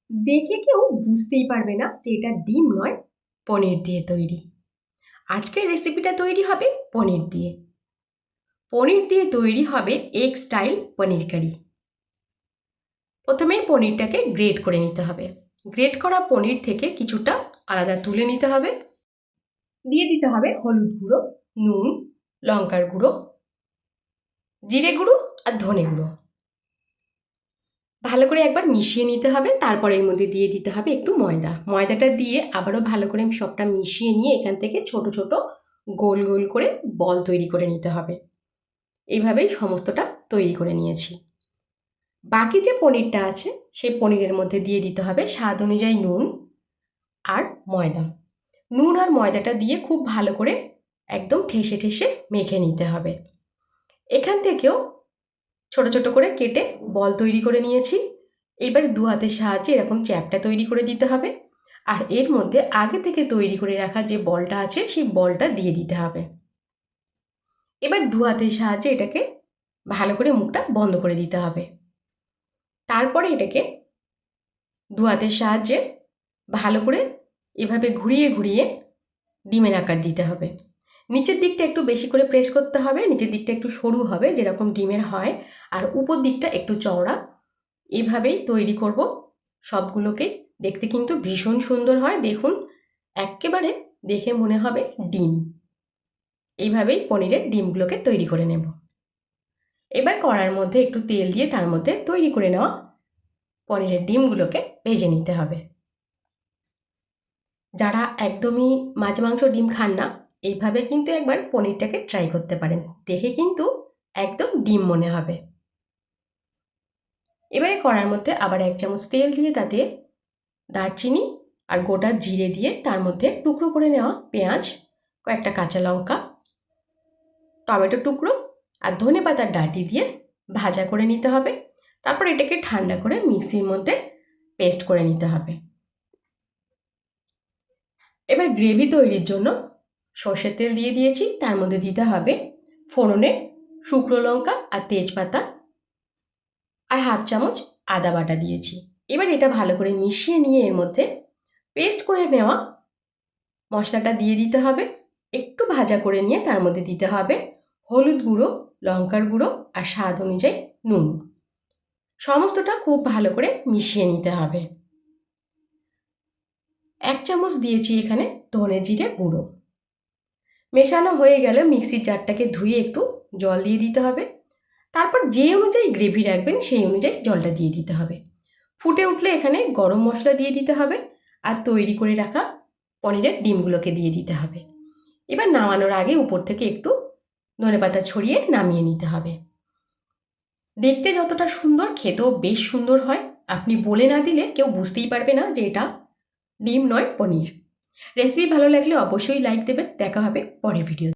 দেখে কেউ বুঝতেই পারবে না যে এটা ডিম নয়, পনির দিয়ে তৈরি। আজকের রেসিপিটা তৈরি হবে পনির দিয়ে। পনির দিয়ে তৈরি হবে এগ স্টাইল পনির কারি। প্রথমেই পনিরটাকে গ্রেট করে নিতে হবে। গ্রেট করা পনির থেকে কিছুটা আলাদা তুলে নিতে হবে। দিয়ে দিতে হবে হলুদ গুঁড়ো, নুন, লঙ্কার গুঁড়ো, জিরে গুঁড়ো আর ধনে গুঁড়ো। ভালো করে একবার মিশিয়ে নিতে হবে। তারপর এর মধ্যে দিয়ে দিতে হবে একটু ময়দা। ময়দাটা দিয়ে আবারও ভালো করে সবটা মিশিয়ে নিয়ে এখান থেকে ছোট ছোট গোল গোল করে বল তৈরি করে নিতে হবে। এইভাবেই সমস্তটা তৈরি করে নিয়েছি। বাকি যে পনিরটা আছে সেই পনিরের মধ্যে দিয়ে দিতে হবে স্বাদ অনুযায়ী নুন আর ময়দা। নুন আর ময়দাটা দিয়ে খুব ভালো করে একদম ঠেসে ঠেসে মেখে নিতে হবে। এখান থেকেও ছোট ছোট করে কেটে বল তৈরি করে নিয়েছি। এবার দু হাতের সাহায্যে এরকম চ্যাপটা তৈরি করে দিতে হবে। আর এর মধ্যে আগে থেকে তৈরি করে রাখা যে বলটা আছে সেই বলটা দিয়ে দিতে হবে। এবার দু হাতের সাহায্যে এটাকে ভালো করে মুখটা বন্ধ করে দিতে হবে। তারপরে এটাকে দু হাতের সাহায্যে ভালো করে এভাবে ঘুরিয়ে ঘুরিয়ে ডিমের আকার দিতে হবে। নিচের দিকটা একটু বেশি করে প্রেস করতে হবে, নিচের দিকটা একটু সরু হবে যেরকম ডিমের হয়, আর উপর দিকটা একটু চওড়া। এইভাবেই তৈরি করব সবগুলোকে। দেখতে কিন্তু ভীষণ সুন্দর হয়, দেখুন একেবারে দেখে মনে হবে ডিম। এইভাবেই পনিরের ডিমগুলোকে তৈরি করে নেব। এবার কড়ার মধ্যে একটু তেল দিয়ে তার মধ্যে তৈরি করে নেওয়া পনিরের ডিমগুলোকে ভেজে নিতে হবে। যারা একদমই মাছ মাংস ডিম খান না, এইভাবে কিন্তু একবার পনিরটাকে ট্রাই করতে পারেন। দেখে কিন্তু একদম ডিম মনে হবে। এবারে কড়ার মধ্যে আবার 1 চামচ তেল দিয়ে তাতে দারচিনি আর গোটা জিরে দিয়ে তার মধ্যে টুকরো করে নেওয়া পেঁয়াজ, কয়েকটা কাঁচা লঙ্কা, টমেটো টুকরো আর ধনেপাতার ডাঁটি দিয়ে ভাজা করে নিতে হবে। তারপর এটাকে ঠান্ডা করে মিক্সির মধ্যে পেস্ট করে নিতে হবে। এবার গ্রেভি তৈরির জন্য সর্ষের তেল দিয়ে দিয়েছি, তার মধ্যে দিতে হবে ফোড়নে শুকনো লঙ্কা আর তেজপাতা আর 1/2 চামচ আদা বাটা দিয়েছি। এবার এটা ভালো করে মিশিয়ে নিয়ে এর মধ্যে পেস্ট করে নেওয়া মশলাটা দিয়ে দিতে হবে। একটু ভাজা করে নিয়ে তার মধ্যে দিতে হবে হলুদ গুঁড়ো, লঙ্কার গুঁড়ো আর স্বাদ অনুযায়ী নুন। সমস্তটা খুব ভালো করে মিশিয়ে নিতে হবে। 1 চামচ দিয়েছি এখানে ধনে জিরে গুঁড়ো। মেশানো হয়ে গেলে মিক্সির জারটাকে ধুয়ে একটু জল দিয়ে দিতে হবে। তারপর যে অনুযায়ী গ্রেভি রাখবেন সেই অনুযায়ী জলটা দিয়ে দিতে হবে। ফুটে উঠলে এখানে গরম মশলা দিয়ে দিতে হবে আর তৈরি করে রাখা পনিরের ডিমগুলোকে দিয়ে দিতে হবে। এবার নামানোর আগে উপর থেকে একটু ধনেপাতা ছড়িয়ে নামিয়ে নিতে হবে। দেখতে যতটা সুন্দর, খেতেও বেশ সুন্দর হয়। আপনি বলে না দিলে কেউ বুঝতেই পারবে না যে এটা ডিম নয় পনির। রেসিপি ভালো লাগলে অবশ্যই লাইক দেবেন। দেখা হবে পরের ভিডিও।